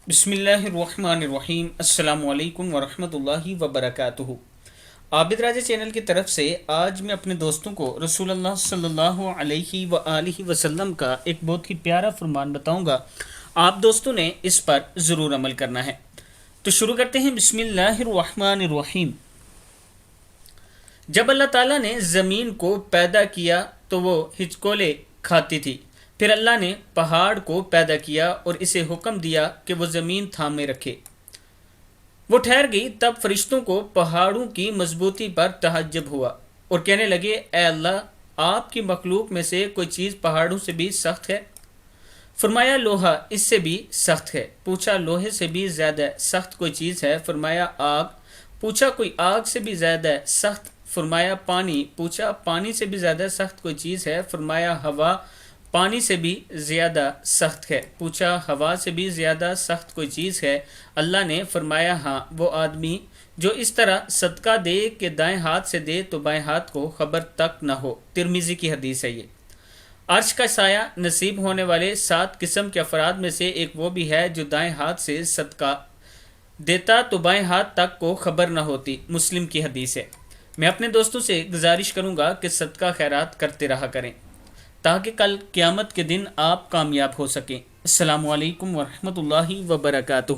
بسم اللہ الرحمن الرحیم۔ السلام علیکم ورحمۃ اللہ وبرکاتہ۔ عابد راجہ چینل کی طرف سے آج میں اپنے دوستوں کو رسول اللہ صلی اللہ علیہ وآلہ وسلم کا ایک بہت ہی پیارا فرمان بتاؤں گا۔ آپ دوستوں نے اس پر ضرور عمل کرنا ہے۔ تو شروع کرتے ہیں۔ بسم اللہ الرحمن الرحیم۔ جب اللہ تعالیٰ نے زمین کو پیدا کیا تو وہ ہچکولے کھاتی تھی۔ پھر اللہ نے پہاڑ کو پیدا کیا اور اسے حکم دیا کہ وہ زمین تھامے رکھے۔ وہ ٹھہر گئی، تب فرشتوں کو پہاڑوں کی مضبوطی پر تعجب ہوا اور کہنے لگے، اے اللہ، آپ کی مخلوق میں سے کوئی چیز پہاڑوں سے بھی سخت ہے؟ فرمایا، لوہا اس سے بھی سخت ہے۔ پوچھا، لوہے سے بھی زیادہ سخت کوئی چیز ہے؟ فرمایا، آگ۔ پوچھا، کوئی آگ سے بھی زیادہ سخت؟ فرمایا، پانی۔ پوچھا، پانی سے بھی زیادہ سخت کوئی چیز ہے؟ فرمایا، ہوا پانی سے بھی زیادہ سخت ہے۔ پوچھا، ہوا سے بھی زیادہ سخت کوئی چیز ہے؟ اللہ نے فرمایا، ہاں، وہ آدمی جو اس طرح صدقہ دے کہ دائیں ہاتھ سے دے تو بائیں ہاتھ کو خبر تک نہ ہو۔ ترمذی کی حدیث ہے یہ۔ عرش کا سایہ نصیب ہونے والے 7 قسم کے افراد میں سے ایک وہ بھی ہے جو دائیں ہاتھ سے صدقہ دیتا تو بائیں ہاتھ تک کو خبر نہ ہوتی۔ مسلم کی حدیث ہے۔ میں اپنے دوستوں سے گزارش کروں گا کہ صدقہ خیرات کرتے رہا کریں تاکہ کل قیامت کے دن آپ کامیاب ہو سکیں۔ السلام علیکم ورحمۃ اللہ وبرکاتہ۔